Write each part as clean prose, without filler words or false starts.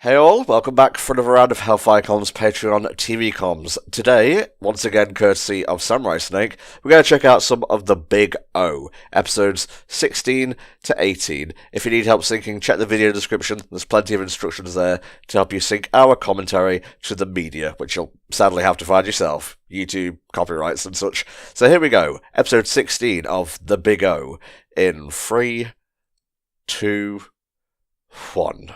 Hey all, welcome back for another round of HellfireComms Patreon TV comms. Today, once again courtesy of Samurai Snake, we're going to check out some of the Big O, episodes 16 to 18. If you need help syncing, check the video description, there's plenty of instructions there to help you sync our commentary to the media, which you'll sadly have to find yourself, YouTube, copyrights and such. So here we go, episode 16 of the Big O, in 3, 2, 1.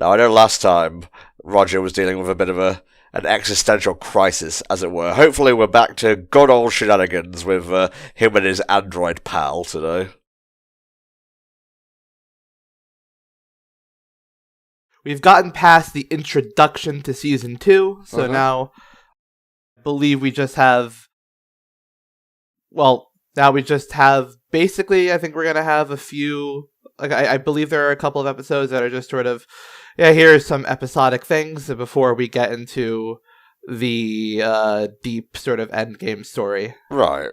Now, I know last time Roger was dealing with a bit of an existential crisis, as it were. Hopefully we're back to good old shenanigans with him and his android pal today. We've gotten past the introduction to Season 2, so now I believe we just have... Well, now we just have... Basically, I think we're going to have a few... Like, I believe there are a couple of episodes that are just sort of, yeah, here's some episodic things before we get into the deep sort of endgame story. Right.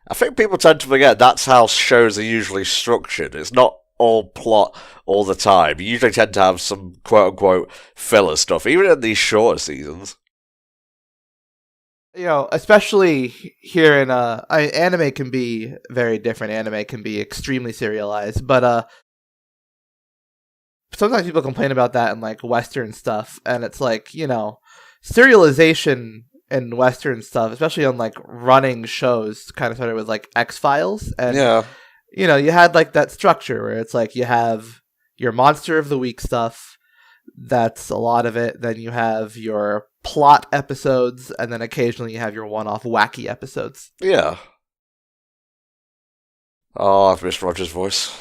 I think people tend to forget that's how shows are usually structured. It's not all plot all the time. You usually tend to have some quote-unquote filler stuff, even in these shorter seasons. You know, especially here in, anime can be very different. Anime can be extremely serialized, but, sometimes people complain about that in, like, Western stuff, and it's like, you know, serialization in Western stuff, especially on, like, running shows, kind of started with, like, X-Files, and, yeah. You know, you had, like, that structure where it's like you have your Monster of the Week stuff, that's a lot of it, then you have your plot episodes, and then occasionally you have your one-off wacky episodes. Yeah. Oh, I've missed Roger's voice.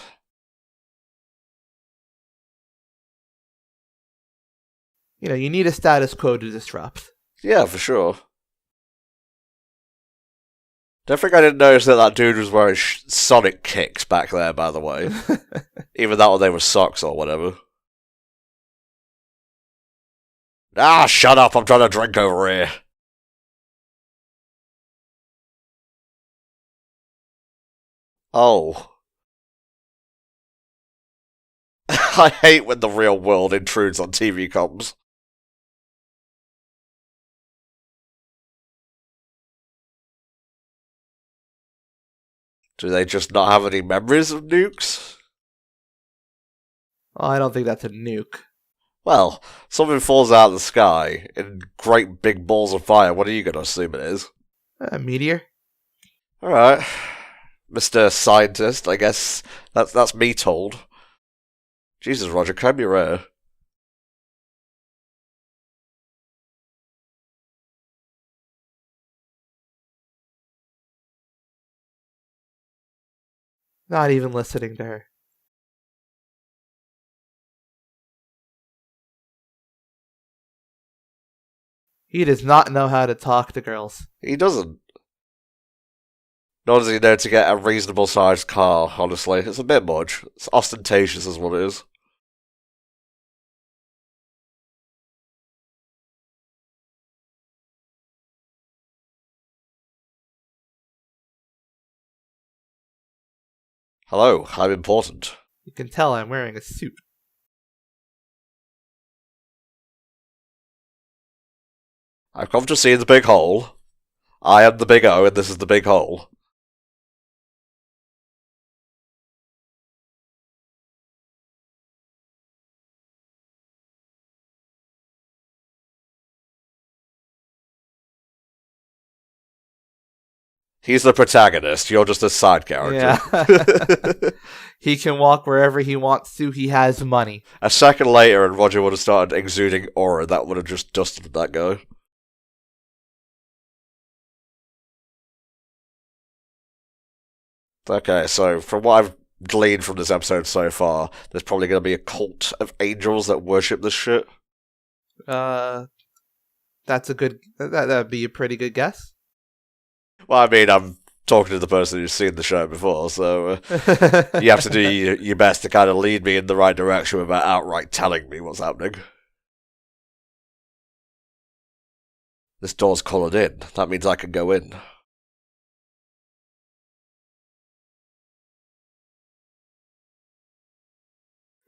You know, you need a status quo to disrupt. Yeah, for sure. Don't think I didn't notice that dude was wearing Sonic kicks back there, by the way. Even that one, they were socks or whatever. Ah, shut up, I'm trying to drink over here. Oh. I hate when the real world intrudes on TV comms. Do they just not have any memories of nukes? Well, I don't think that's a nuke. Well, something falls out of the sky in great big balls of fire. What are you going to assume it is? A meteor? Alright. Mr. Scientist, I guess that's me told. Jesus, Roger, comb your hair. Not even listening to her. He does not know how to talk to girls. He doesn't. Nor does he know to get a reasonable sized car, honestly. It's a bit much. It's ostentatious is what it is. Hello, I'm important. You can tell I'm wearing a suit. I've come to see the big hole. I am the Big O, and this is the big hole. He's the protagonist, you're just a side character. Yeah. He can walk wherever he wants to, he has money. A second later and Roger would have started exuding aura, that would have just dusted that guy. Okay, so from what I've gleaned from this episode so far, there's probably going to be a cult of angels that worship this shit. That's a good... That'd be a pretty good guess. Well, I mean, I'm talking to the person who's seen the show before, so you have to do your best to kind of lead me in the right direction without outright telling me what's happening. This door's coloured in. That means I can go in.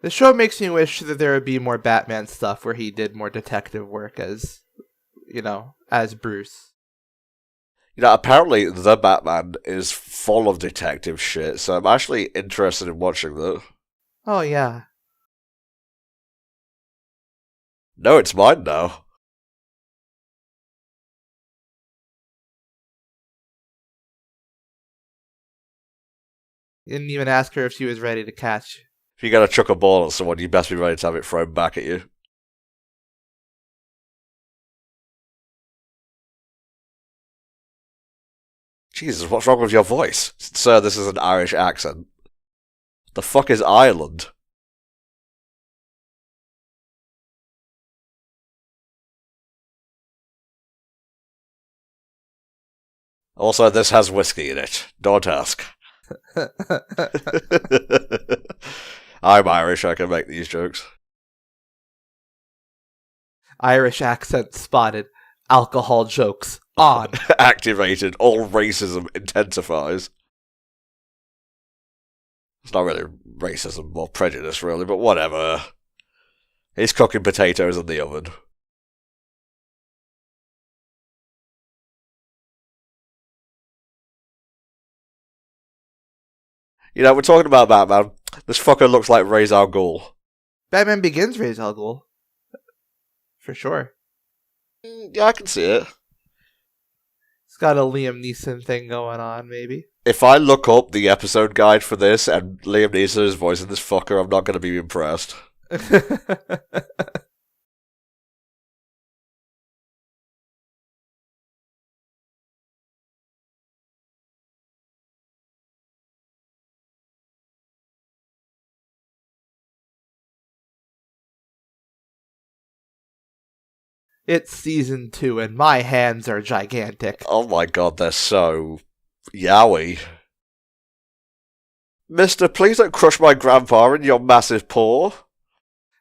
The show makes me wish that there would be more Batman stuff where he did more detective work as, as Bruce. Apparently the Batman is full of detective shit, so I'm actually interested in watching that. Oh, yeah. No, it's mine now. You didn't even ask her if she was ready to catch. If you're going to chuck a ball at someone, you best be ready to have it thrown back at you. Jesus, what's wrong with your voice? Sir, this is an Irish accent. The fuck is Ireland? Also, this has whiskey in it. Don't ask. I'm Irish, I can make these jokes. Irish accent spotted. Alcohol jokes on. Activated. All racism intensifies. It's not really racism or prejudice, really, but whatever. He's cooking potatoes in the oven. We're talking about Batman. This fucker looks like Ra's al Ghul. Batman Begins Ra's al Ghul. For sure. Yeah, I can see it. It's got a Liam Neeson thing going on, maybe. If I look up the episode guide for this and Liam Neeson is voicing this fucker, I'm not going to be impressed. It's season 2 and my hands are gigantic. Oh my god, they're so yowie. Mister, please don't crush my grandpa in your massive paw.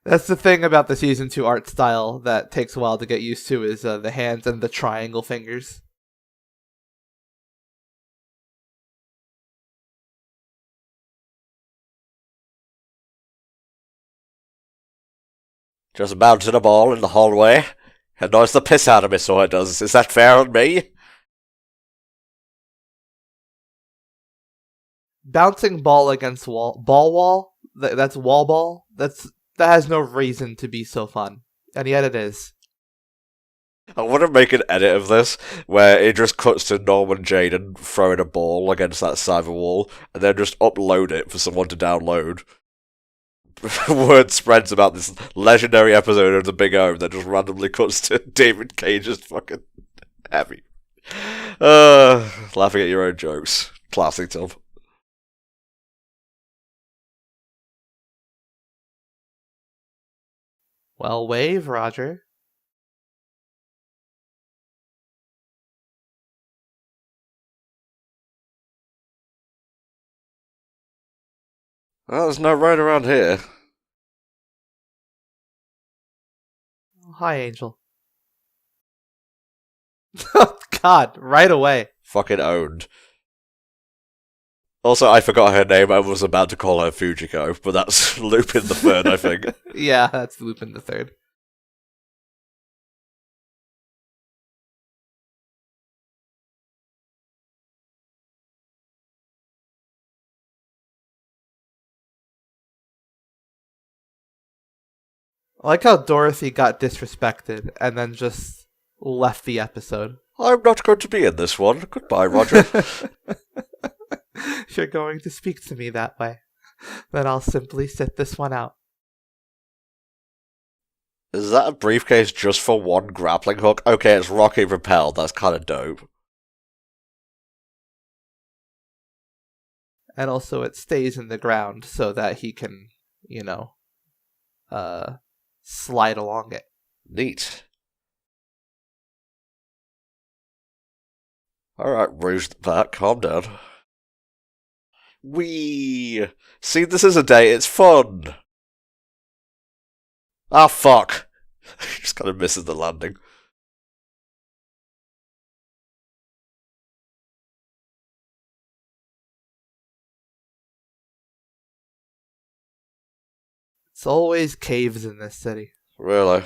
That's the thing about the season 2 art style that takes a while to get used to is the hands and the triangle fingers. Just mounted a ball in the hallway. Annoys the piss out of me, so it does. Is that fair on me? Bouncing ball against wall? That's wall ball? That has no reason to be so fun. And yet it is. I want to make an edit of this where it just cuts to Norman Jaden throwing a ball against that side of the wall and then just upload it for someone to download. Word spreads about this legendary episode of The Big O that just randomly cuts to David Cage's fucking heavy. Laughing at your own jokes. Classic, Tom. Well, wave, Roger. Well, there's no road around here. Oh, hi, Angel. Oh, God, right away. Fucking owned. Also, I forgot her name. I was about to call her Fujiko, but that's Lupin the Third, I think. Yeah, that's Lupin the Third. I like how Dorothy got disrespected and then just left the episode. I'm not going to be in this one. Goodbye, Roger. If you're going to speak to me that way, then I'll simply sit this one out. Is that a briefcase just for one grappling hook? Okay, it's rocket propelled. That's kind of dope. And also it stays in the ground so that he can, slide along it. Neat. Alright, Rouge the Bat, calm down. Wee! See, this is a day, it's fun! Ah, fuck! Just kind of misses the landing. It's always caves in this city. Really?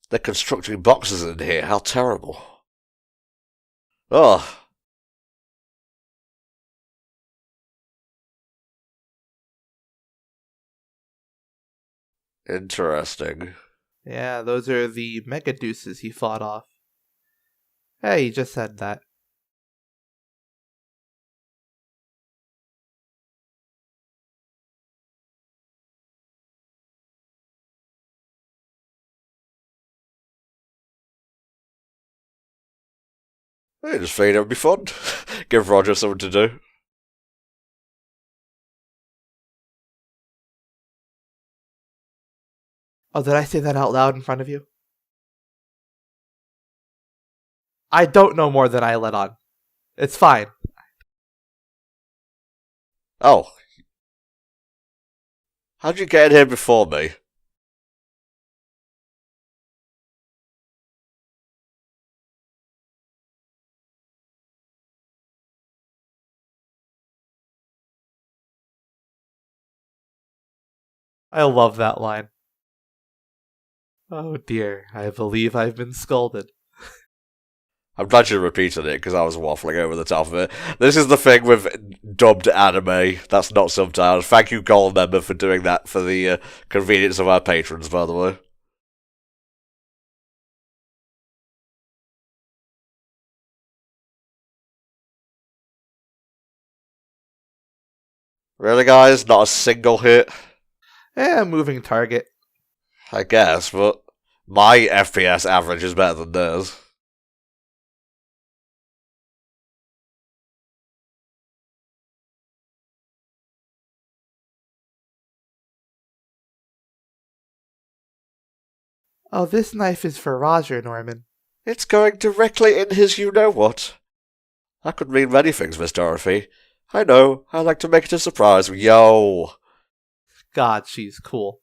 They're constructing boxes in here. How terrible. Oh. Interesting. Yeah, those are the Megaduces he fought off. Hey, he just said that. I just figured it would be fun. Give Roger something to do. Oh, did I say that out loud in front of you? I don't know more than I let on. It's fine. Oh. How'd you get in here before me? I love that line. Oh dear, I believe I've been scolded. I'm glad you repeated it because I was waffling over the top of it. This is the thing with dubbed anime. That's not subtitles. Thank you, Gold Member, for doing that for the convenience of our patrons, by the way. Really, guys? Not a single hit? Moving target. I guess, but my FPS average is better than theirs. Oh, this knife is for Roger, Norman. It's going directly in his you-know-what. That could mean many things, Miss Dorothy. I know, I like to make it a surprise. Yo! God, she's cool.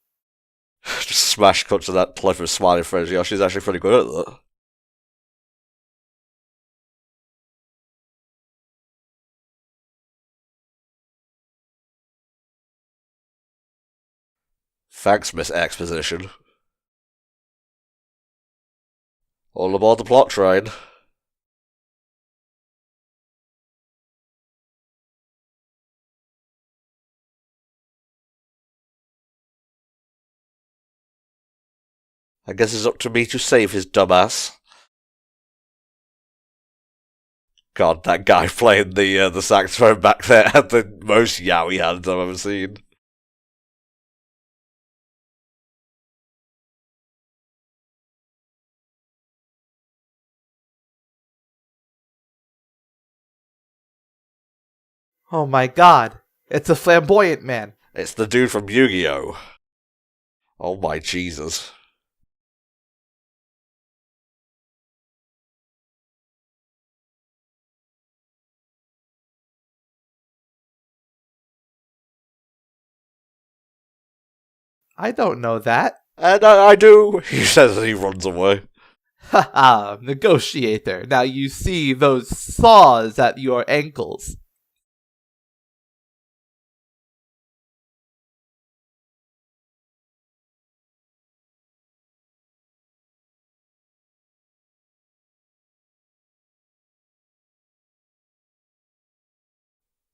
Just smash cut to that pleasant smiling face. Yeah, she's actually pretty good at that. Thanks, Miss Exposition. All aboard the plot train. I guess it's up to me to save his dumbass. God, that guy playing the saxophone back there had the most yowie hands I've ever seen. Oh my god, it's a flamboyant man. It's the dude from Yu-Gi-Oh! Oh my Jesus. I don't know that. And I do, he says as he runs away. Haha, negotiator. Now you see those saws at your ankles.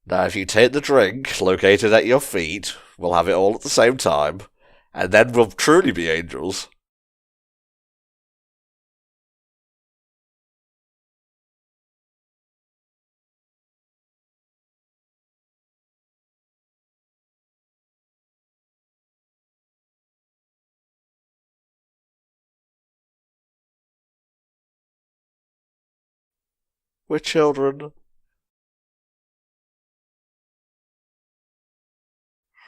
Now if you take the drink located at your feet, we'll have it all at the same time, and then we'll truly be angels. We're children.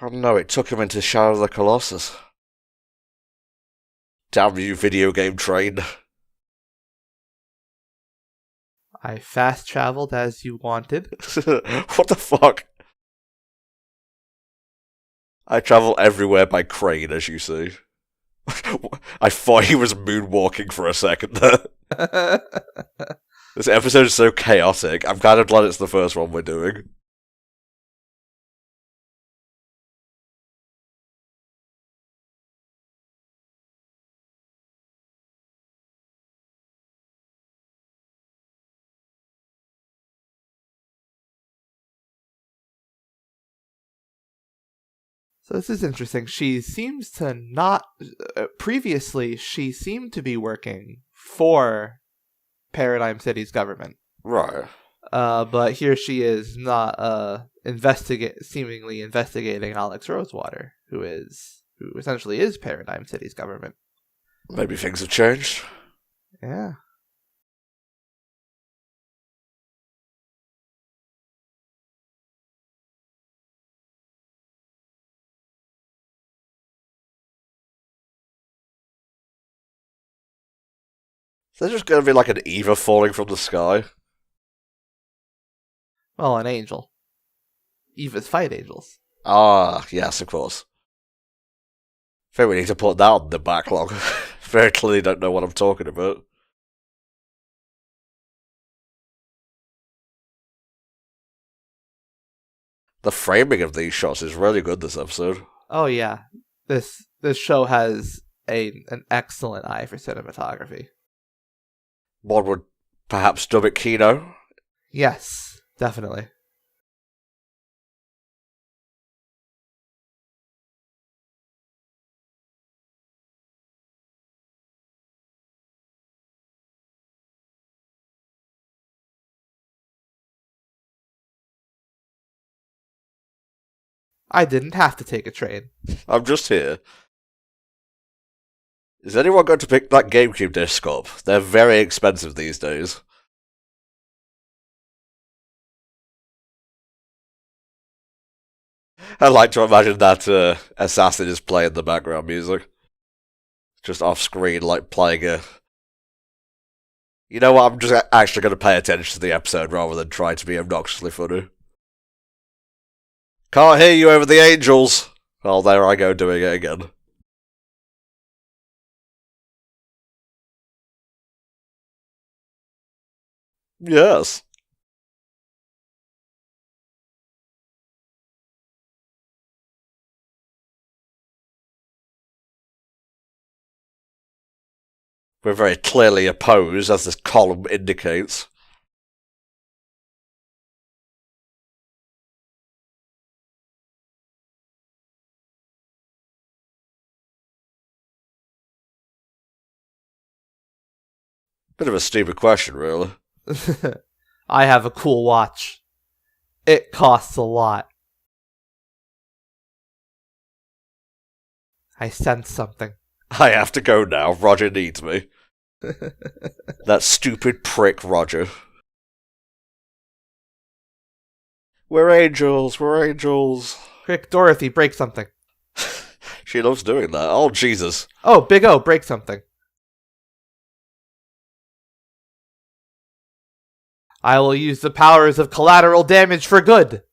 Oh no, it took him into Shadow of the Colossus. Damn you, video game train. I fast traveled as you wanted. What the fuck? I travel everywhere by crane, as you see. I thought he was moonwalking for a second there. This episode is so chaotic. I'm kind of glad it's the first one we're doing. So this is interesting. She seems to not... previously, she seemed to be working for Paradigm City's government. Right. But here she is not seemingly investigating Alex Rosewater, who essentially is Paradigm City's government. Maybe things have changed. Yeah. Is there just going to be like an Eva falling from the sky? Well, an angel. Eva's fight angels. Ah, yes, of course. I think we need to put that on the backlog. Very clearly don't know what I'm talking about. The framing of these shots is really good this episode. Oh yeah. This show has an excellent eye for cinematography. One would perhaps dub it Kino. Yes, definitely. I didn't have to take a train. I'm just here. Is anyone going to pick that GameCube disc up? They're very expensive these days. I like to imagine that Assassin is playing the background music. Just off screen, like playing a... You know what, I'm just actually going to pay attention to the episode rather than try to be obnoxiously funny. Can't hear you over the angels! Oh, there I go doing it again. Yes. We're very clearly opposed, as this column indicates. Bit of a stupid question, really. I have a cool watch. It costs a lot. I sense something. I have to go now. Roger needs me. That stupid prick, Roger. We're angels, we're angels. Quick, Dorothy, break something. She loves doing that. Oh, Jesus. Oh, Big O, break something. I will use the powers of collateral damage for good.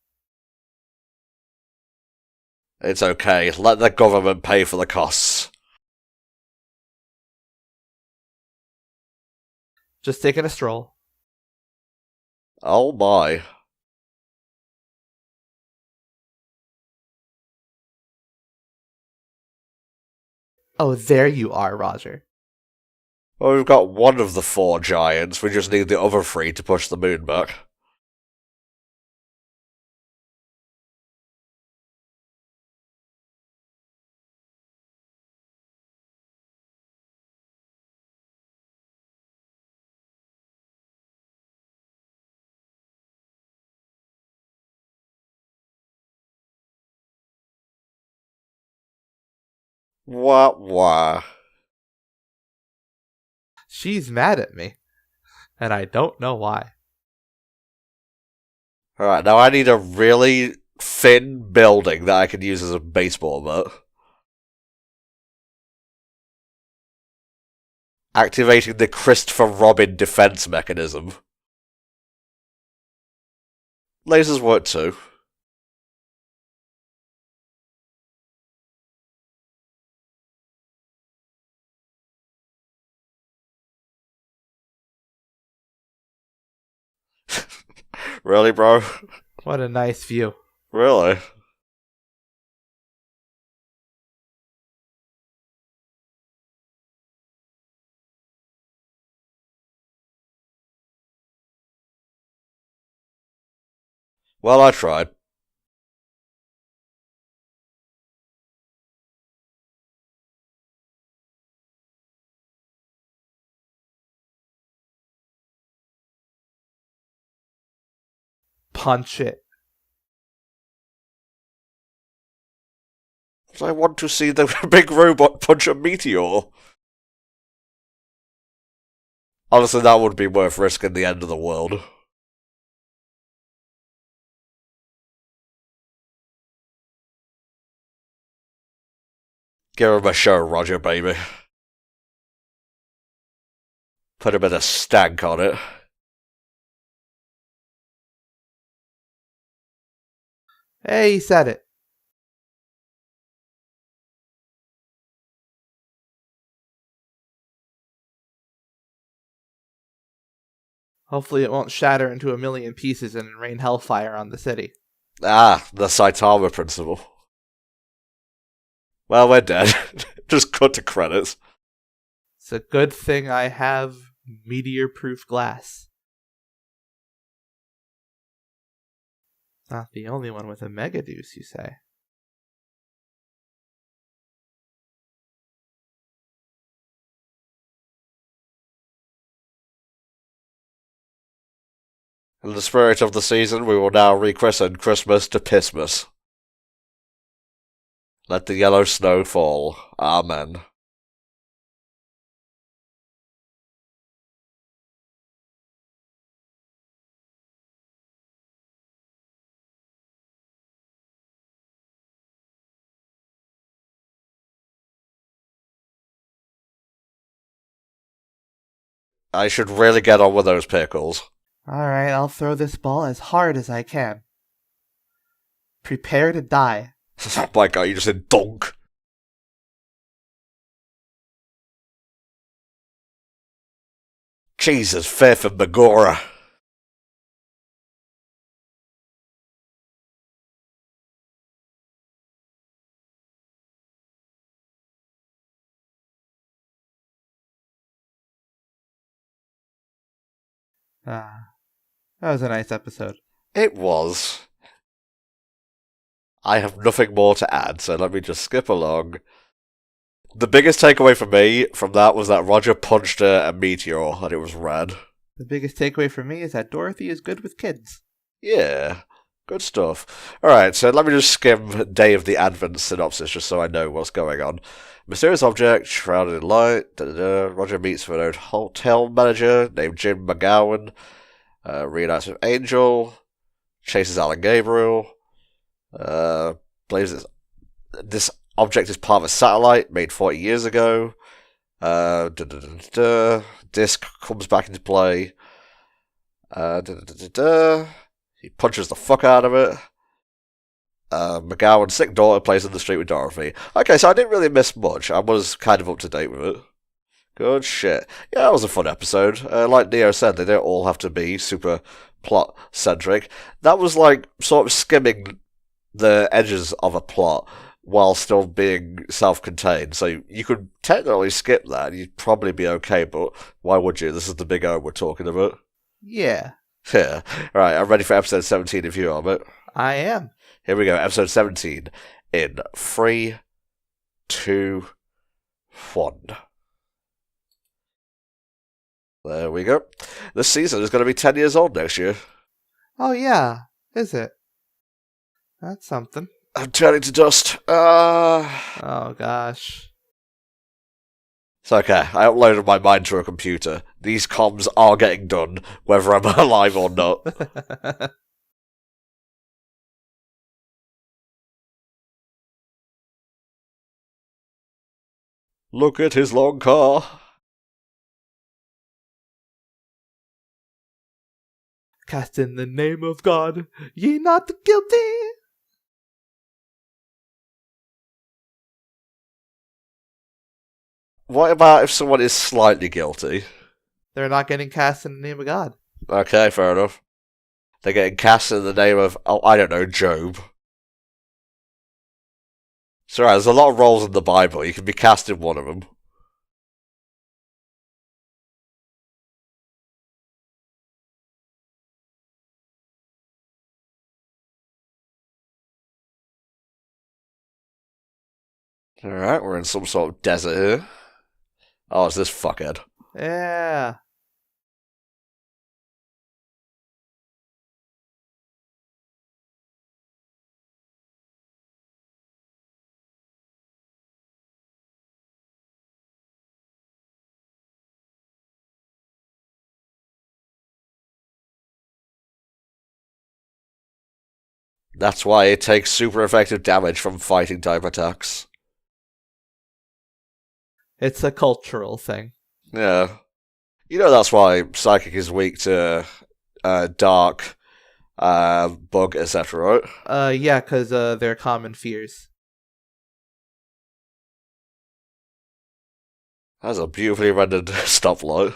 It's okay. Let the government pay for the costs. Just taking a stroll. Oh my. Oh, there you are, Roger. Well, we've got one of the 4 giants. We just need the other 3 to push the moon back. Wah wah. She's mad at me. And I don't know why. Alright, now I need a really thin building that I can use as a baseball bat. Activating the Christopher Robin defense mechanism. Lasers work too. Really, bro? What a nice view. Really? Well, I tried. Punch it. I want to see the big robot punch a meteor. Honestly, that would be worth risking the end of the world. Give him a show, Roger, baby. Put a bit of stank on it. Hey, he said it. Hopefully it won't shatter into a million pieces and rain hellfire on the city. Ah, the Saitama principle. Well, we're dead. Just cut to credits. It's a good thing I have meteor-proof glass. Not the only one with a mega deuce, you say? In the spirit of the season, we will now rechristen Christmas to Pissmas. Let the yellow snow fall. Amen. I should really get on with those pickles. Alright, I'll throw this ball as hard as I can. Prepare to die. Oh my god, you just said donk. Jesus, Faith and Megora. Ah, that was a nice episode. It was. I have nothing more to add, so let me just skip along. The biggest takeaway for me from that was that Roger punched a meteor, and it was rad. The biggest takeaway for me is that Dorothy is good with kids. Yeah, good stuff. Alright, so let me just skim Day of the Advent synopsis just so I know what's going on. Mysterious object, shrouded in light. Roger meets with an hotel manager named Jim McGowan. Reunites with Angel. Chases Alan Gabriel. Believes this object is part of a satellite made 40 years ago. DESYNC comes back into play. He punches the fuck out of it. McGowan's sick daughter plays in the street with Dorothy. Okay, so I didn't really miss much. I was kind of up to date with it. Good shit. Yeah, that was a fun episode. Like Neo said, they don't all have to be super plot-centric. That was like sort of skimming the edges of a plot while still being self-contained. So you could technically skip that and you'd probably be okay, but why would you? This is the big O we're talking about. Yeah. Yeah. Alright, I'm ready for episode 17 if you are, mate. I am. Here we go, episode 17 in 3, 2, 1. There we go. This season is going to be 10 years old next year. Oh yeah, is it? That's something. I'm turning to dust. Oh gosh. It's okay, I uploaded my mind to a computer. These comms are getting done, whether I'm alive or not. Look at his long car. Cast in the name of God, ye not the guilty. What about if someone is slightly guilty? They're not getting cast in the name of God. Okay, fair enough. They're getting cast in the name of, oh, I don't know, Job. So there's a lot of roles in the Bible. You can be cast in one of them. Alright, we're in some sort of desert here. Oh, it's this fuckhead. Yeah. That's why it takes super effective damage from fighting type attacks. It's a cultural thing. Yeah. You know that's why Psychic is weak to Dark, Bug, etc., right? Yeah, because they're common fears. That's a beautifully rendered stoplight.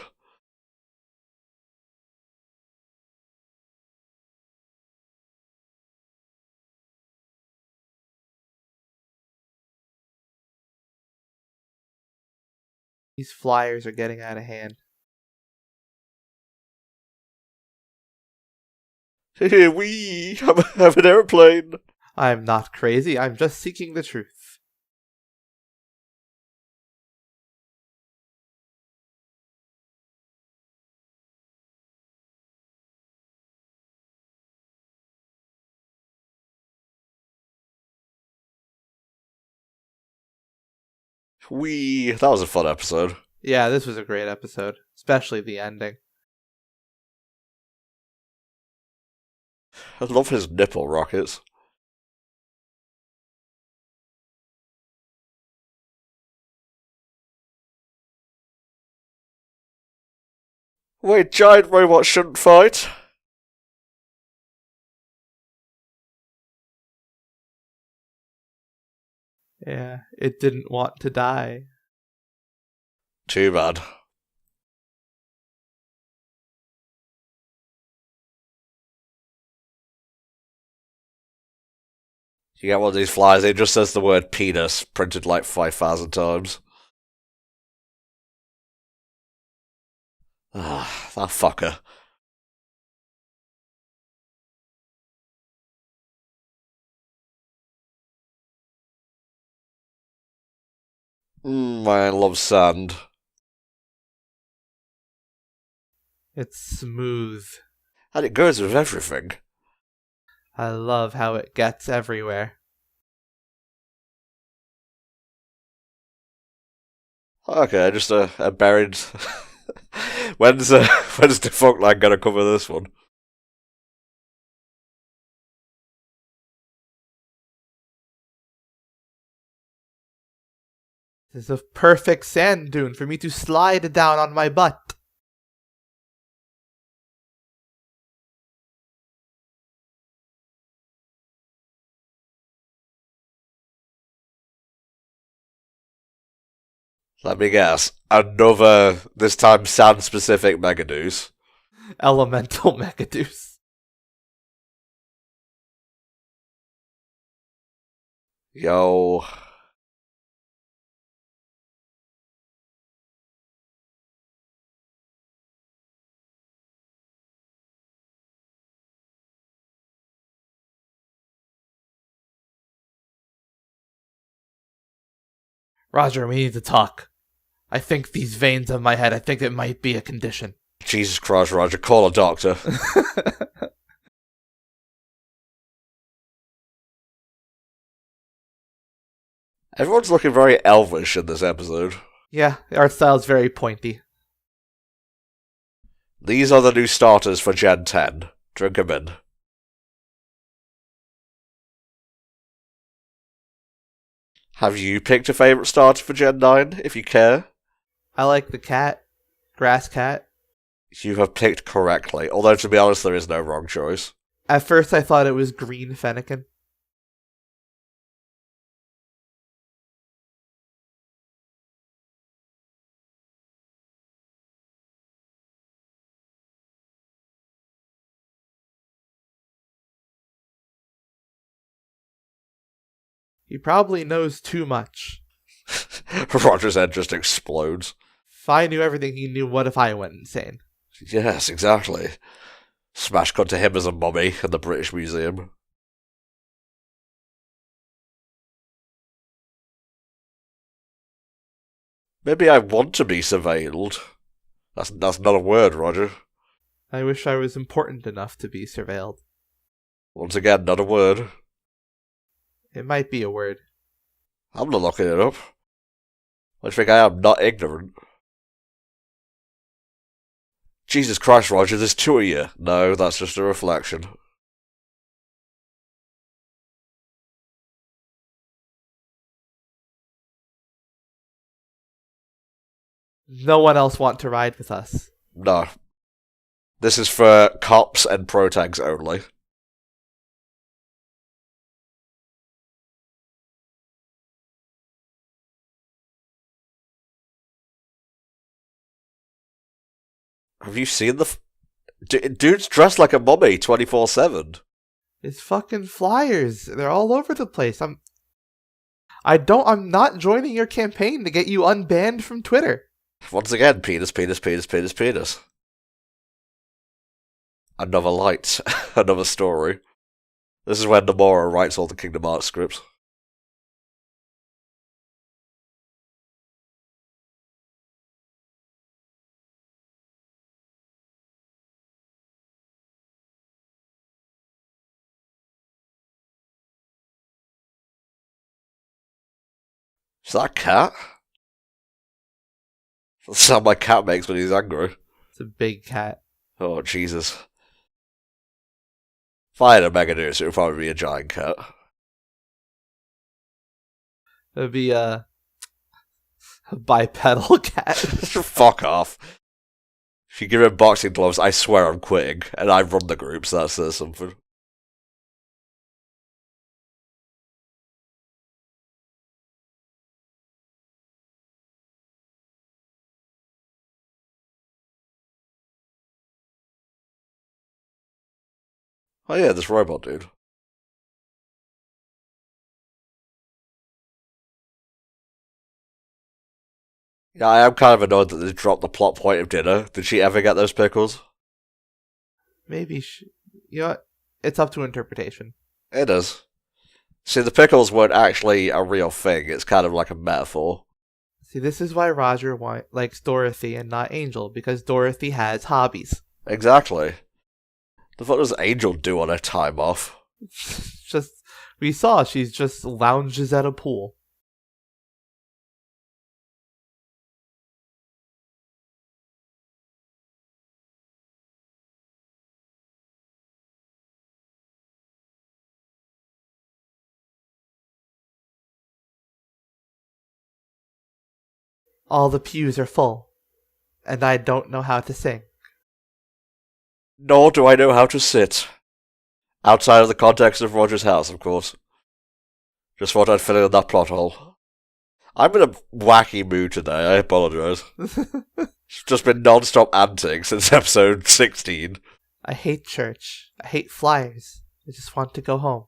These flyers are getting out of hand. We have an airplane. I'm not crazy, I'm just seeking the truth. That was a fun episode. Yeah, this was a great episode, especially the ending. I love his nipple rockets. Wait, giant robots shouldn't fight? Yeah, it didn't want to die. Too bad. You get one of these flyers, it just says the word penis printed like 5,000 times. Ah, that fucker. Man loves sand. It's smooth. And it goes with everything. I love how it gets everywhere. Okay, just a buried... when's Defunct Line gonna cover this one? This is a perfect sand dune for me to slide down on my butt. Let me guess. Another, this time sand-specific Megadeus. Elemental Megadeus. Yo. Roger, we need to talk. I think these veins on my head, I think it might be a condition. Jesus Christ, Roger, call a doctor. Everyone's looking very elvish in this episode. Yeah, the art style is very pointy. These are the new starters for Gen 10. Drink 'em in. Have you picked a favourite starter for Gen 9, if you care? I like the cat. Grass cat. You have picked correctly, although to be honest, there is no wrong choice. At first I thought it was green Fennekin. He probably knows too much. Roger's head just explodes. If I knew everything he knew, what if I went insane? Yes, exactly. Smash cut to him as a mummy in the British Museum. Maybe I want to be surveilled. That's not a word, Roger. I wish I was important enough to be surveilled. Once again, not a word. It might be a word. I'm not looking it up. I think I am not ignorant. Jesus Christ, Roger, there's two of you. No, that's just a reflection. No one else want to ride with us. No. This is for cops and protags only. Have you seen the... Dude's dressed like a mummy 24/7. It's fucking flyers. They're all over the place. I'm not joining your campaign to get you unbanned from Twitter. Once again, penis, penis, penis, penis, penis. Another light. Another story. This is when Nomura writes all the Kingdom Hearts scripts. Is that a cat? That's the sound my cat makes when he's angry. It's a big cat. Oh, Jesus. If I had a Meganews, it would probably be a giant cat. It would be a bipedal cat. Fuck off. If you give him boxing gloves, I swear I'm quitting. And I run the group, so that says something. Oh yeah, this robot dude. Yeah, I am kind of annoyed that they dropped the plot point of dinner. Did she ever get those pickles? Maybe you know what? It's up to interpretation. It is. See, the pickles weren't actually a real thing. It's kind of like a metaphor. See, this is why Roger likes Dorothy and not Angel, because Dorothy has hobbies. Exactly. What does Angel do on her time off? We saw she's just lounges at a pool. All the pews are full, and I don't know how to sing. Nor do I know how to sit. Outside of the context of Roger's house, of course. Just thought I'd fill in that plot hole. I'm in a wacky mood today, I apologise. It's just been non-stop antics since episode 16. I hate church. I hate flyers. I just want to go home.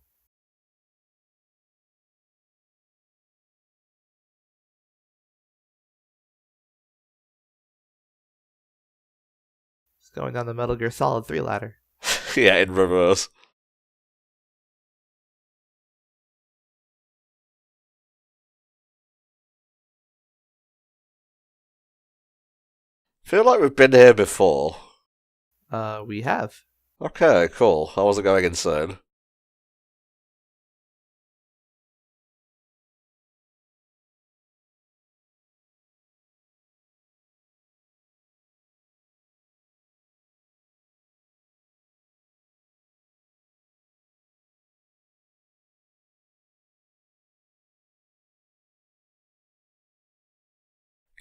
It's going down the Metal Gear Solid 3 ladder. Yeah, in reverse. Feel like we've been here before. We have. Okay, cool. I wasn't going insane.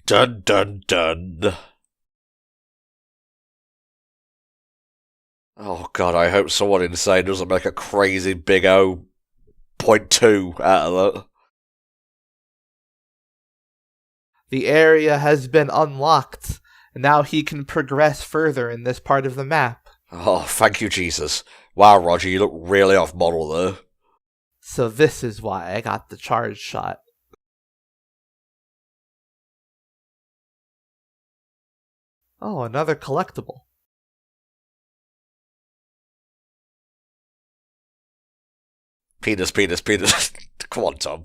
Dun dun dun. Oh god, I hope someone insane doesn't make a crazy big O.2 out of that. The area has been unlocked, and now he can progress further in this part of the map. Oh, thank you, Jesus. Wow, Roger, you look really off model there. So this is why I got the charge shot. Oh, another collectible. Penis, penis, penis. Come on, Tom.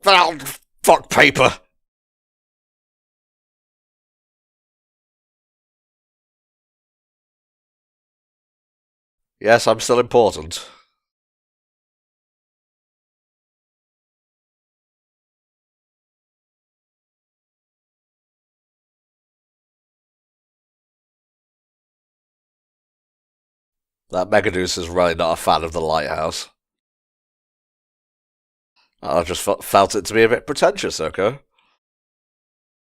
Oh, fuck paper. Yes, I'm still important. That Megaduce is really not a fan of the lighthouse. I just felt it to be a bit pretentious, okay?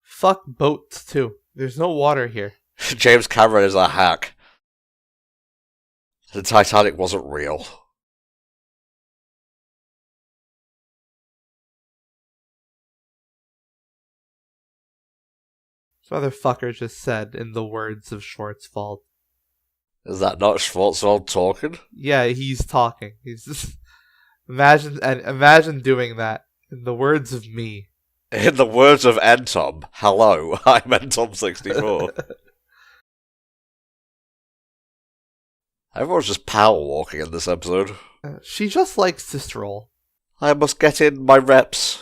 Fuck boats, too. There's no water here. James Cameron is a hack. The Titanic wasn't real. This motherfucker just said, in the words of Schwarzwald. Is that not Schwarzwald talking? Yeah, he's talking. He's just... Imagine doing that, in the words of me. In the words of Entom, hello, I'm Entom64. Everyone's just power walking in this episode. She just likes to stroll. I must get in my reps.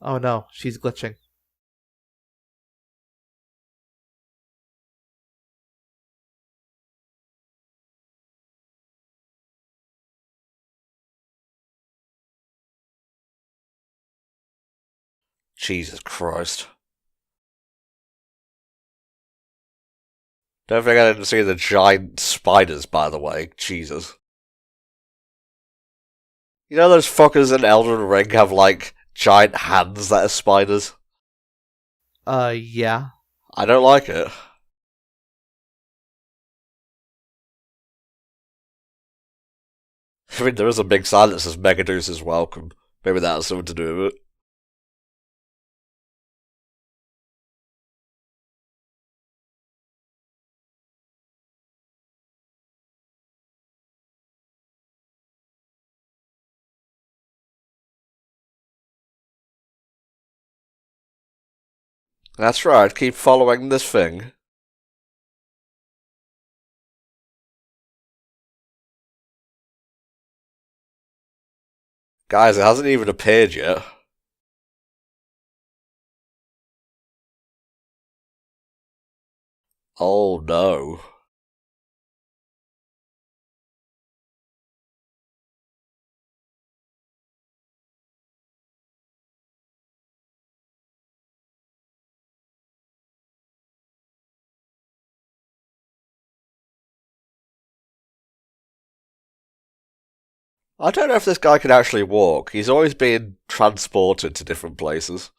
Oh no, she's glitching. Jesus Christ. Don't think I didn't see the giant spiders, by the way. Jesus. You know those fuckers in Elden Ring have, like, giant hands that are spiders? Yeah. I don't like it. I mean, there is a big sign that says Megaduce is welcome. Maybe that has something to do with it. That's right, keep following this thing. Guys, it hasn't even appeared yet. Oh no. I don't know if this guy can actually walk. He's always been transported to different places.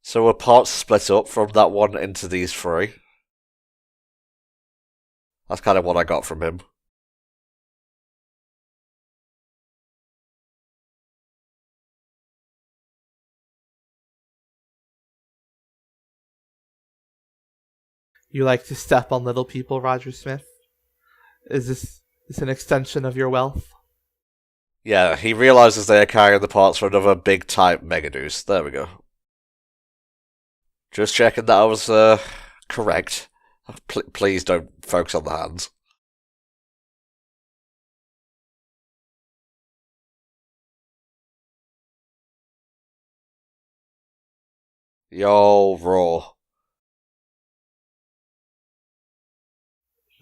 So were parts split up from that one into these three? That's kind of what I got from him. You like to step on little people, Roger Smith? Is this an extension of your wealth? Yeah, he realizes they are carrying the parts for another big type Megaduce. There we go. Just checking that I was correct. Please don't focus on the hands. Yo, raw.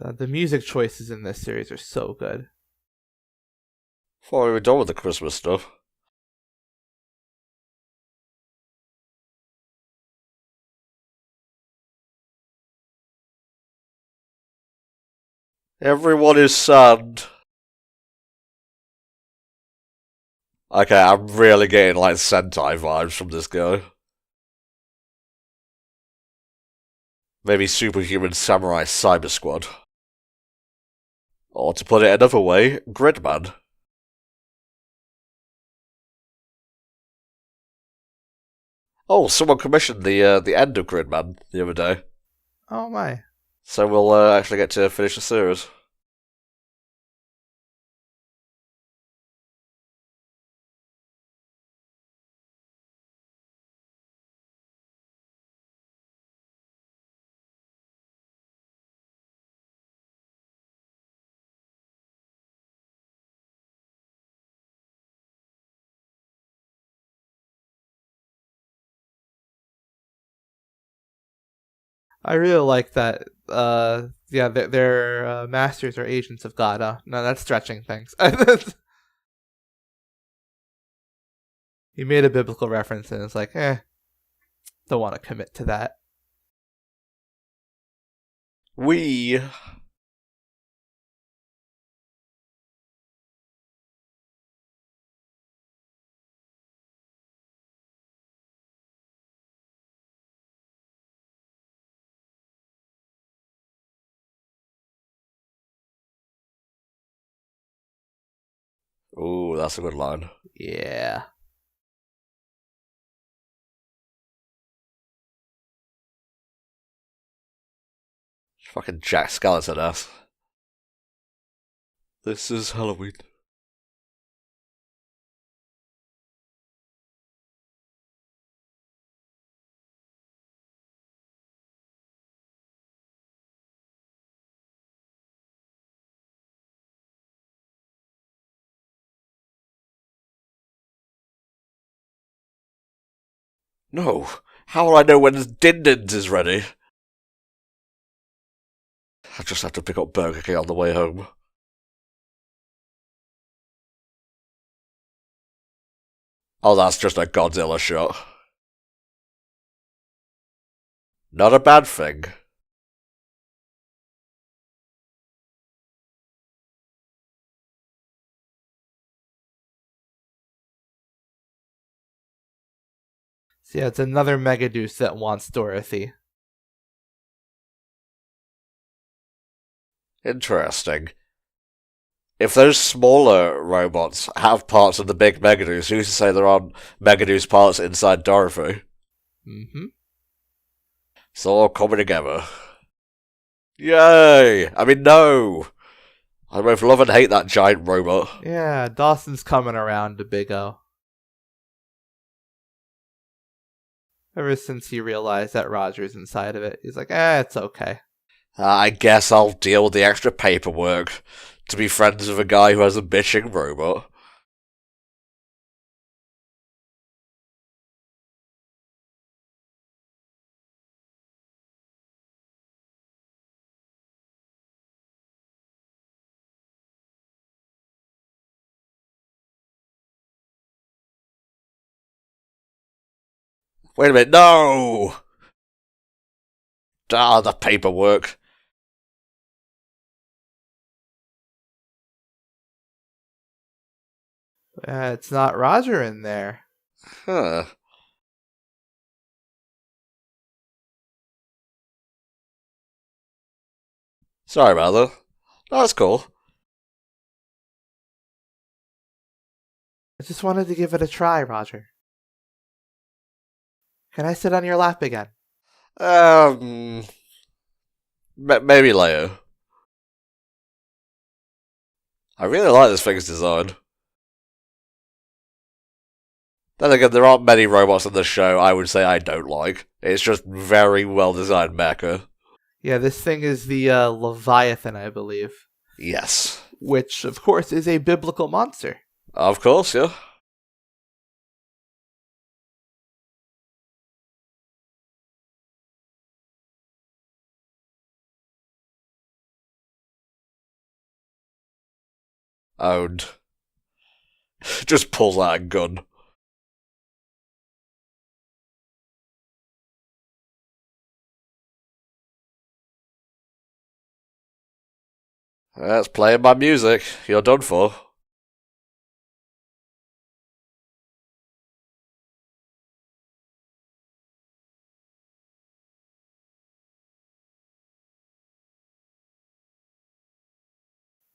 The music choices in this series are so good. Thought we were done with the Christmas stuff. Everyone is sad. Okay, I'm really getting like Sentai vibes from this guy. Maybe Superhuman Samurai Cyber Squad. Or to put it another way, Gridman. Oh, someone commissioned the end of Gridman the other day. Oh my. So we'll actually get to finish the series. I really like that. Yeah, their masters are agents of God. No, that's stretching things. He made a biblical reference and it's like, don't want to commit to that. We. Ooh, that's a good line. Yeah. Fucking Jack Skeleton ass. This is Halloween. No, how will I know when Dindins is ready? I just have to pick up Burger King on the way home. Oh, that's just a Godzilla shot. Not a bad thing. So yeah, it's another Megaduce that wants Dorothy. Interesting. If those smaller robots have parts of the big Megaduce, who's to say there aren't Megaduce parts inside Dorothy? Mm-hmm. It's all coming together. Yay! I mean, no! I both love and hate that giant robot. Yeah, Dawson's coming around to Big O. Ever since he realized that Roger's inside of it, he's like, it's okay. I guess I'll deal with the extra paperwork to be friends with a guy who has a bitching robot. Wait a minute, no! Ah, the paperwork. It's not Roger in there. Huh. Sorry about that. That's cool. I just wanted to give it a try, Roger. Can I sit on your lap again? Maybe later. I really like this thing's design. Then again, there aren't many robots in the show I would say I don't like. It's just very well designed mecha. Yeah, this thing is the Leviathan, I believe. Yes. Which, of course, is a biblical monster. Of course, yeah. Owned. Just pulls out a gun. That's playing my music. You're done for.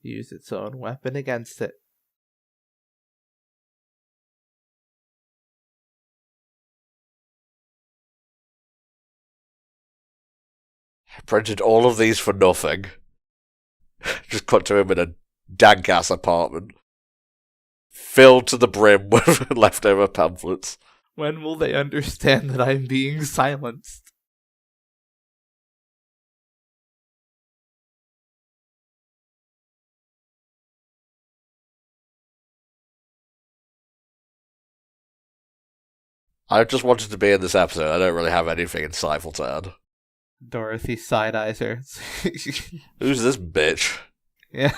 use its own weapon against it. I printed all of these for nothing. Just cut to him in a dank-ass apartment. Filled to the brim with leftover pamphlets. When will they understand that I'm being silenced? I just wanted to be in this episode. I don't really have anything insightful to add. Dorothy side-eyes her. Who's this bitch? Yeah.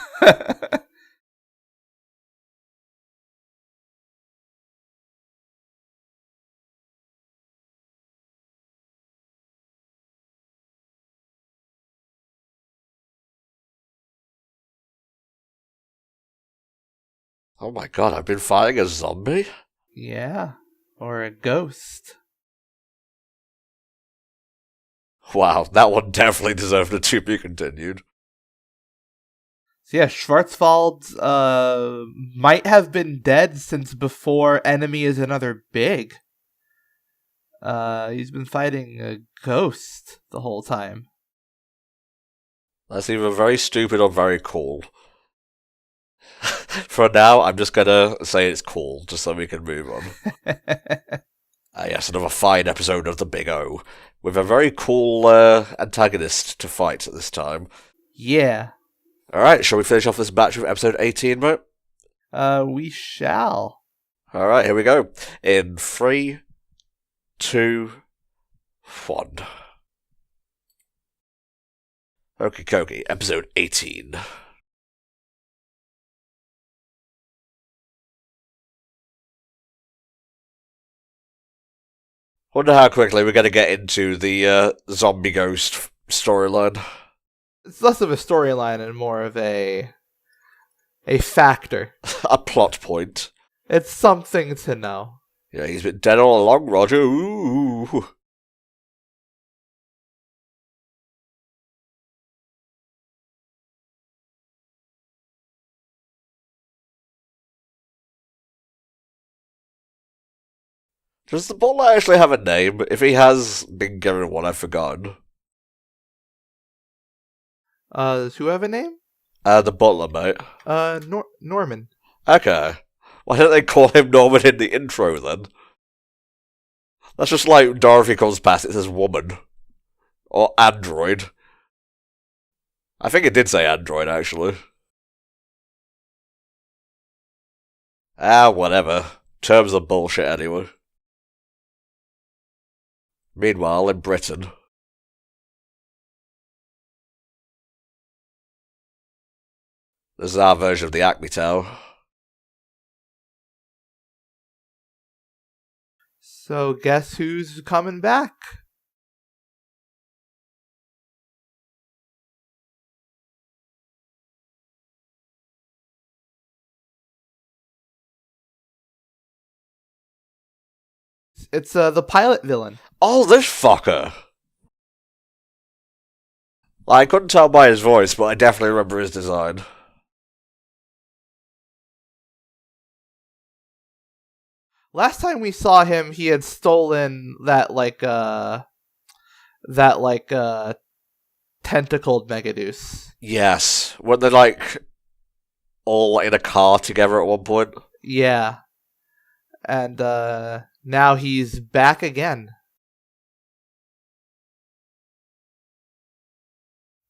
Oh my god, I've been fighting a zombie? Yeah. Or a ghost. Wow, that one definitely deserved a to be continued. So yeah, Schwarzwald might have been dead since before Enemy is Another Big. He's been fighting a ghost the whole time. That's either very stupid or very cool. For now, I'm just gonna say it's cool, just so we can move on. Yes, another fine episode of The Big O, with a very cool antagonist to fight at this time. Yeah. Alright, shall we finish off this batch with episode 18, mate? We shall. Alright, here we go. In 3, 2, 1. Okie dokie, episode 18. Wonder how quickly we're going to get into the zombie ghost storyline. It's less of a storyline and more of a factor. A plot point. It's something to know. Yeah, he's been dead all along, Roger. Ooh. Does the butler actually have a name? If he has been given one, I've forgotten. Does who have a name? The butler, mate. Norman. Okay. Why don't they call him Norman in the intro, then? That's just like Dorothy comes past, it says woman. Or android. I think it did say android, actually. Whatever. Terms are bullshit anyway. Meanwhile, in Britain... This is our version of the Acme Tower. So guess who's coming back? It's the pilot villain. Oh, this fucker! I couldn't tell by his voice, but I definitely remember his design. Last time we saw him, he had stolen that tentacled Megaduce. Yes, when they're like all in a car together at one point. Yeah. And now he's back again.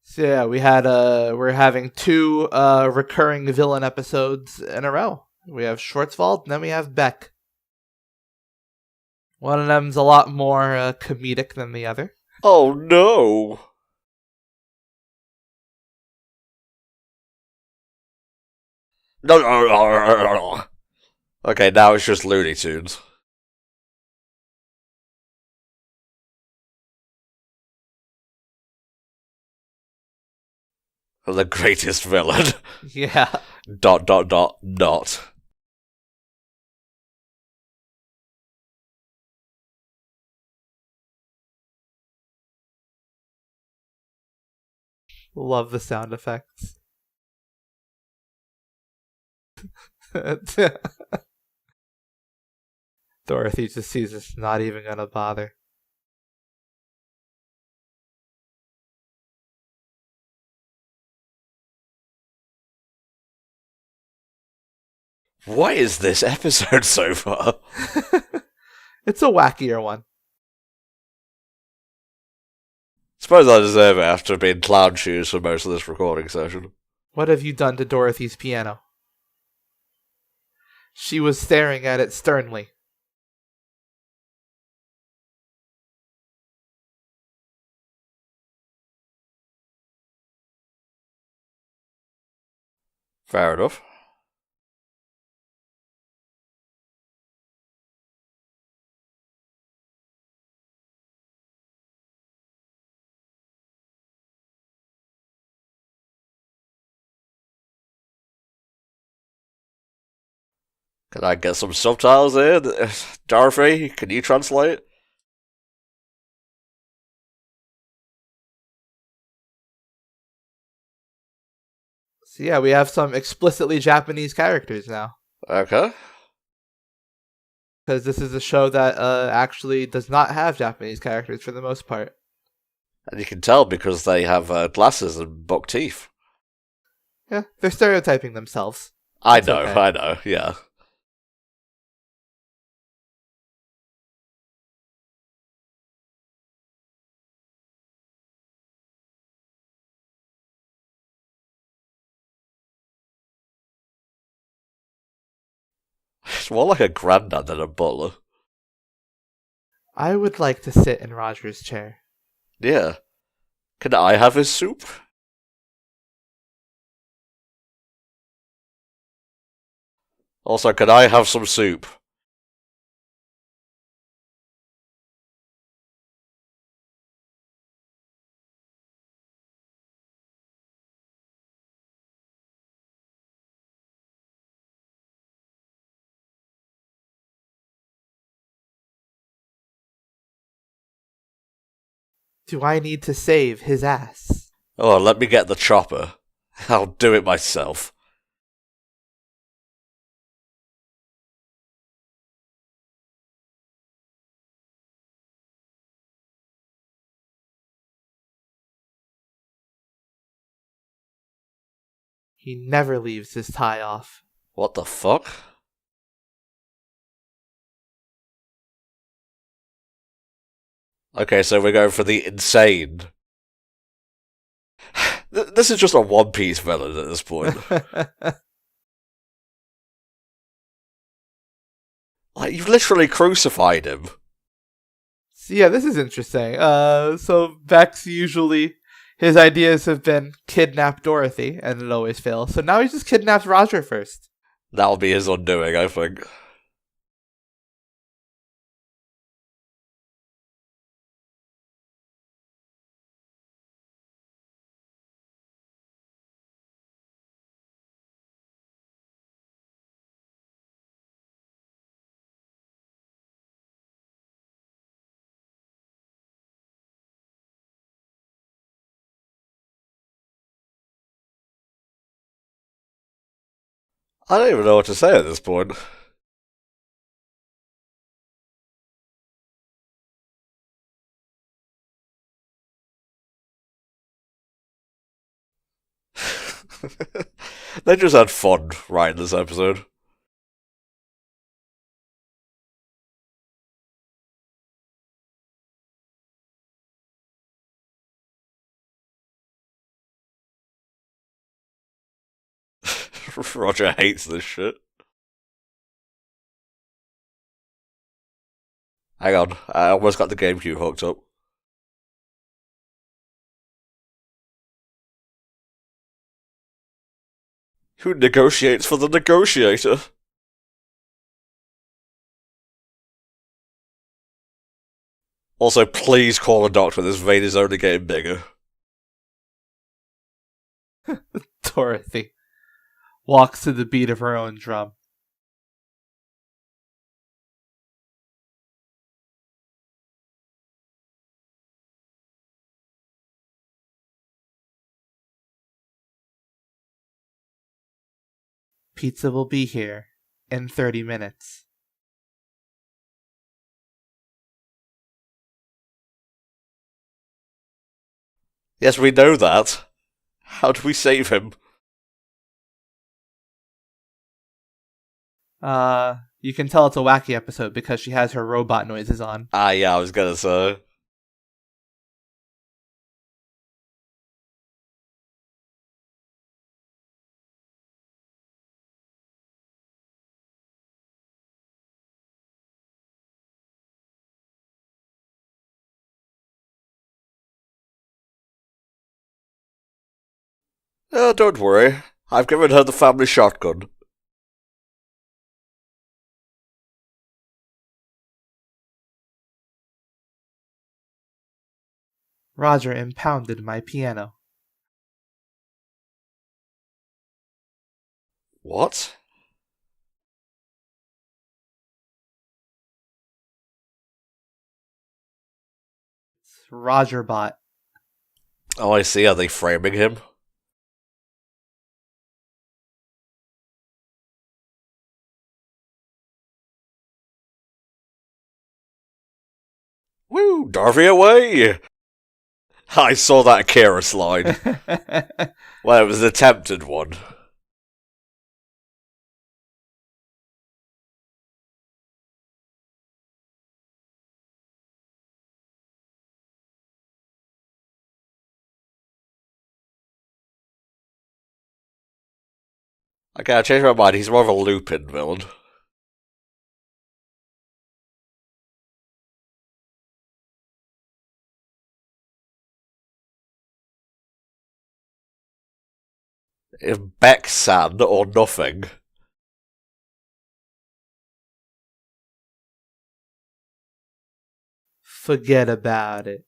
So yeah, we're having 2 recurring villain episodes in a row. We have Schwarzwald, and then we have Beck. One of them's a lot more comedic than the other. Oh no! No. Okay, now it's just Looney Tunes. The greatest villain. Yeah. ... Not. Love the sound effects. Dorothy just sees us not even gonna bother. What is this episode so far? It's a wackier one. Suppose I deserve it after being clown shoes for most of this recording session. What have you done to Dorothy's piano? She was staring at it sternly. Fair enough. Can I get some subtitles in? Dorothy, can you translate? So yeah, we have some explicitly Japanese characters now. Okay. Because this is a show that actually does not have Japanese characters for the most part. And you can tell because they have glasses and buck teeth. Yeah, they're stereotyping themselves. I It's know, okay. Yeah. It's more like a granddad than a butler. I would like to sit in Roger's chair. Yeah. Can I have his soup? Also, can I have some soup? Do I need to save his ass? Oh, let me get the chopper. I'll do it myself. He never leaves his tie off. What the fuck? Okay, so we're going for the insane. This is just a One Piece villain at this point. Like, you've literally crucified him. So yeah, this is interesting. So Vex usually his ideas have been kidnap Dorothy, and it always fails. So now he just kidnaps Roger first. That'll be his undoing, I think. I don't even know what to say at this point. They just had fun writing this episode. Roger hates this shit. Hang on, I almost got the GameCube hooked up. Who negotiates for the negotiator? Also, please call a doctor, this vein is only getting bigger. Dorothy walks to the beat of her own drum. Pizza will be here in 30 minutes. Yes, we know that. How do we save him? You can tell it's a wacky episode because she has her robot noises on. Yeah, I was gonna say. Oh, don't worry. I've given her the family shotgun. Roger impounded my piano. What? It's Rogerbot. Oh, I see. Are they framing him? Woo! Darby away! I saw that Kira slide. Well, it was an attempted one. Okay, I changed my mind. He's more of a Lupin villain. If Beck-san or nothing. Forget about it.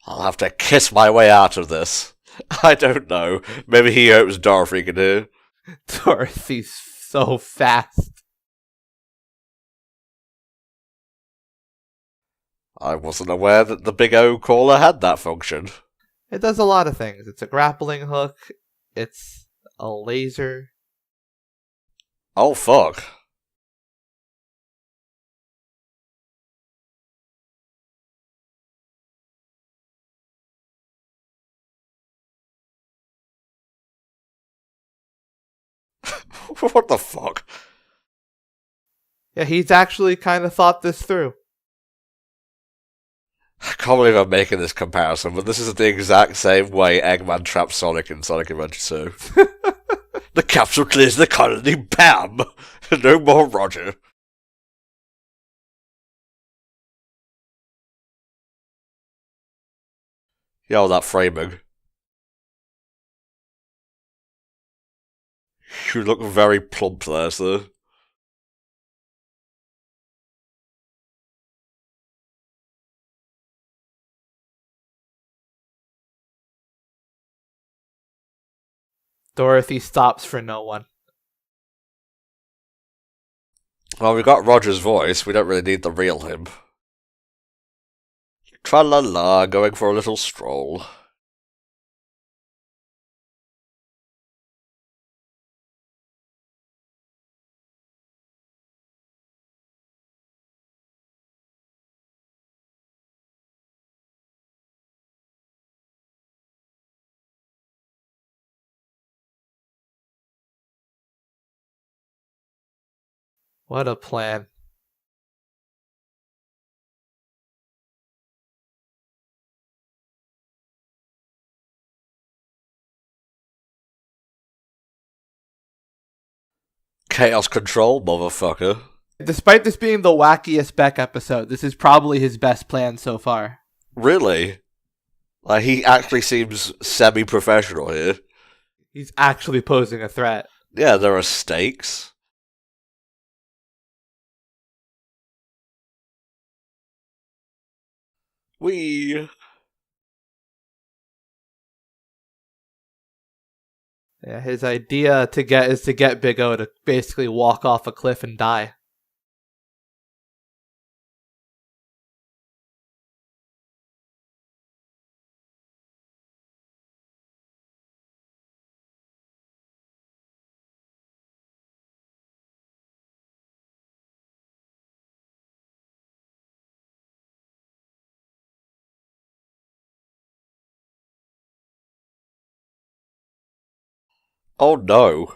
I'll have to kiss my way out of this. I don't know. Maybe he hopes Dorothy can do. Dorothy's so fast. I wasn't aware that the Big O caller had that function. It does a lot of things. It's a grappling hook. It's a laser. Oh, fuck. What the fuck? Yeah, he's actually kind of thought this through. I can't believe I'm making this comparison, but this is the exact same way Eggman trapped Sonic in Sonic Adventure 2. The capsule clears the colony, bam! No more Roger. Yo, that framing. You look very plump there, sir. Dorothy stops for no one. Well, we got Roger's voice, we don't really need the real him. Tra-la-la, going for a little stroll. What a plan. Chaos control, motherfucker. Despite this being the wackiest Beck episode, this is probably his best plan so far. Really? Like, he actually seems semi-professional here. He's actually posing a threat. Yeah, there are stakes. Whee! Yeah, his idea is to get Big O to basically walk off a cliff and die. Oh no.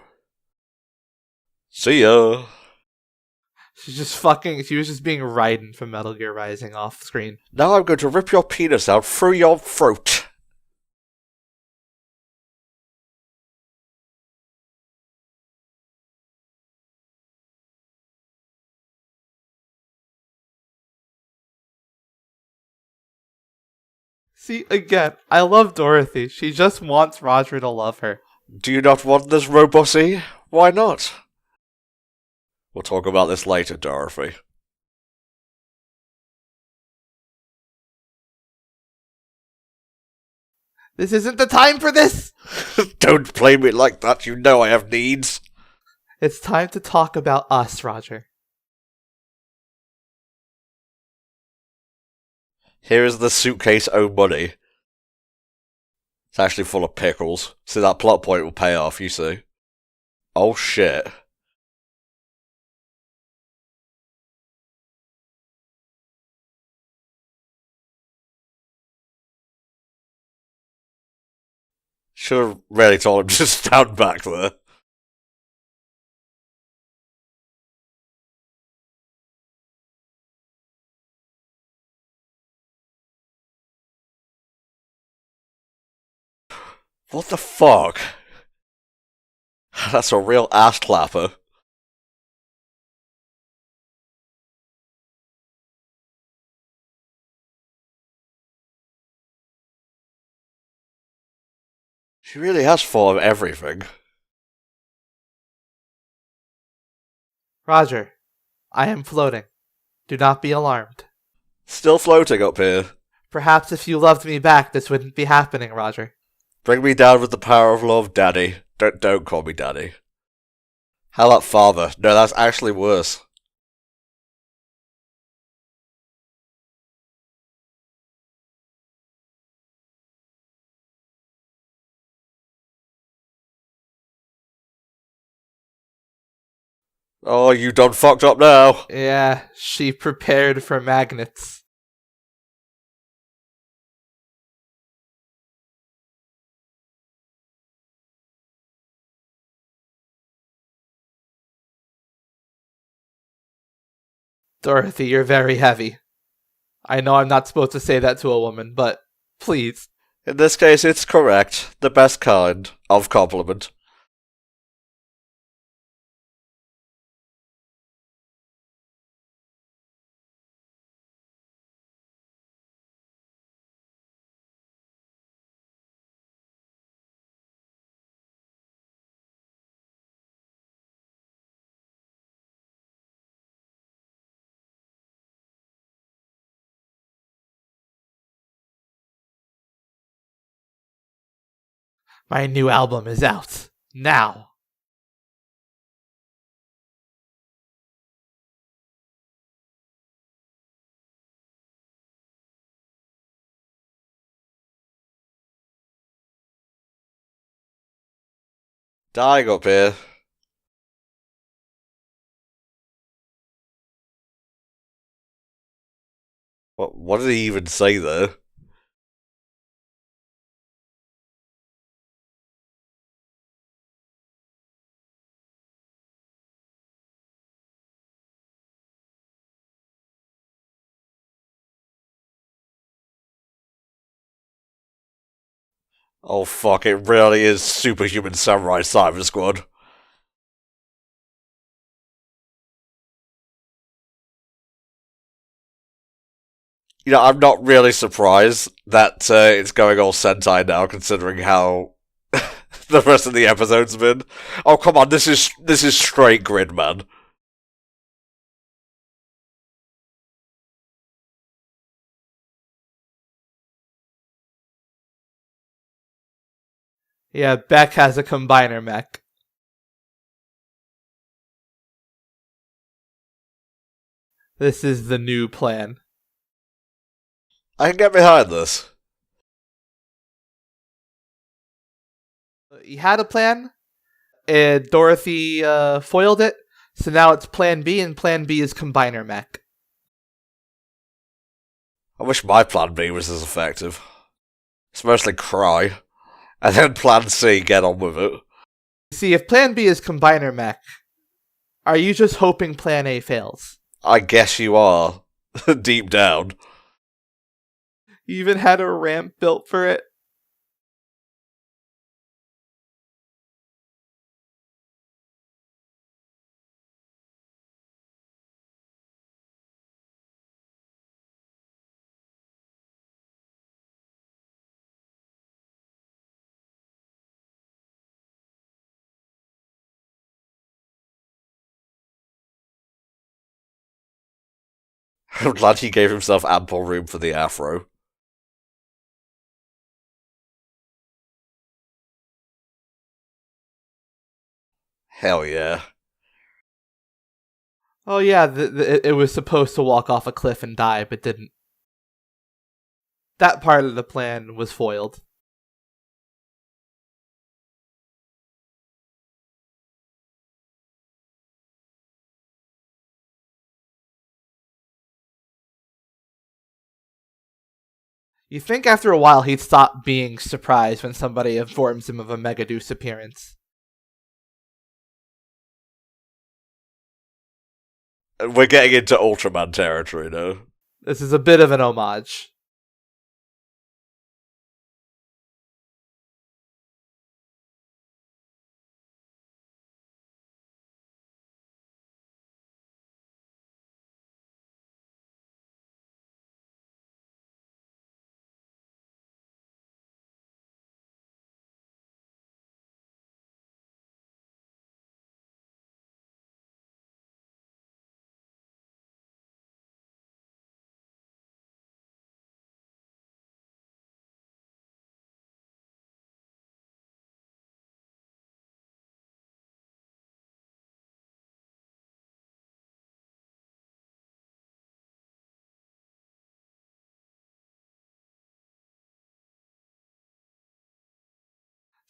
See ya. She was just being Raiden from Metal Gear Rising off screen. Now I'm going to rip your penis out through your throat. See, again, I love Dorothy. She just wants Roger to love her. Do you not want this, Robossy? Why not? We'll talk about this later, Dorothy. This isn't the time for this! Don't play me like that, you know I have needs. It's time to talk about us, Roger. Here is the suitcase O money. It's actually full of pickles. See, that plot point will pay off, you see. Oh shit. Should have really told him to stand back there. What the fuck? That's a real ass clapper. She really has thought of everything. Roger, I am floating. Do not be alarmed. Still floating up here. Perhaps if you loved me back, this wouldn't be happening, Roger. Bring me down with the power of love, Daddy. Don't call me Daddy. How about Father? No, that's actually worse. Oh, you done fucked up now. Yeah, she prepared for magnets. Dorothy, you're very heavy. I know I'm not supposed to say that to a woman, but please. In this case, it's correct. The best kind of compliment. My new album is out. Now. Dying up here. What did he even say there? Oh fuck, it really is Superhuman Samurai Cyber Squad. You know, I'm not really surprised that it's going all Sentai now, considering how the rest of the episode's been. Oh, come on, this is straight grid, man. Yeah, Beck has a combiner mech. This is the new plan. I can get behind this. He had a plan, and Dorothy foiled it, so now it's Plan B, and Plan B is combiner mech. I wish my Plan B was as effective. It's mostly cry, and then Plan C, get on with it. See, if Plan B is combiner mech, are you just hoping Plan A fails? I guess you are, deep down. You even had a ramp built for it? I'm glad he gave himself ample room for the afro. Hell yeah. Oh yeah, it was supposed to walk off a cliff and die, but didn't. That part of the plan was foiled. You think after a while he'd stop being surprised when somebody informs him of a Megaduce appearance. We're getting into Ultraman territory now. This is a bit of an homage.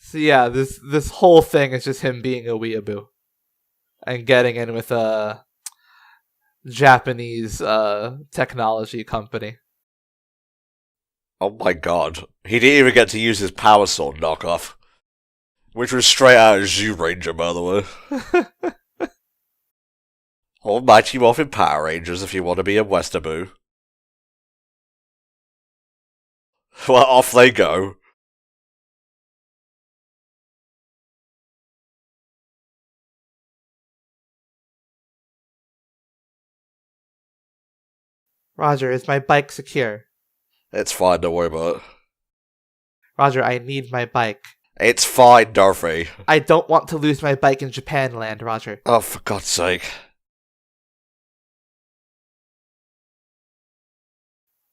So yeah, this whole thing is just him being a weeaboo. And getting in with a Japanese technology company. Oh my god. He didn't even get to use his power sword knockoff. Which was straight out of Zyuranger, by the way. Almighty Morphin Power Rangers if you want to be a Westerbo. Well, off they go. Roger, is my bike secure? It's fine, don't worry about it. Roger, I need my bike. It's fine, Dorothy. I don't want to lose my bike in Japan land, Roger. Oh, for God's sake.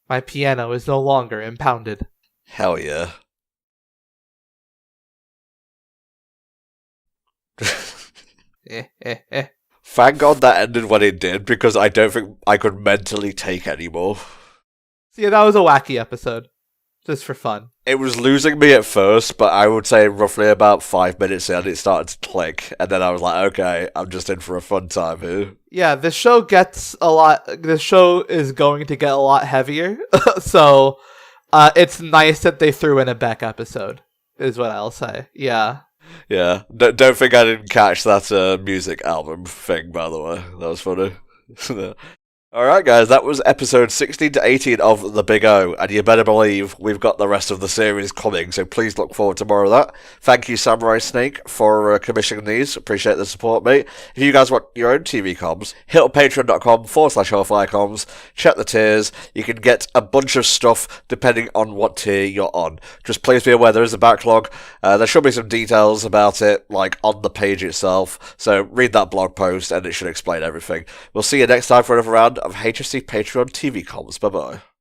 My piano is no longer impounded. Hell yeah. Thank God that ended when it did, because I don't think I could mentally take anymore. So yeah, that was a wacky episode. Just for fun. It was losing me at first, but I would say roughly about 5 minutes in, it started to click, and then I was like, okay, I'm just in for a fun time here. Yeah, the show gets a lot... The show is going to get a lot heavier, so it's nice that they threw in a Beck episode, is what I'll say. Yeah. Yeah, don't think I didn't catch that music album thing, by the way. That was funny. Alright guys, that was episode 16 to 18 of The Big O, and you better believe we've got the rest of the series coming, so please look forward to more of that. Thank you Samurai Snake for commissioning these, appreciate the support mate. If you guys want your own TV comms, hit up patreon.com/HellfireComms, check the tiers, you can get a bunch of stuff depending on what tier you're on. Just please be aware there is a backlog, there should be some details about it, like on the page itself, so read that blog post and it should explain everything. We'll see you next time for another round of HFC Patreon TV comms. Bye bye.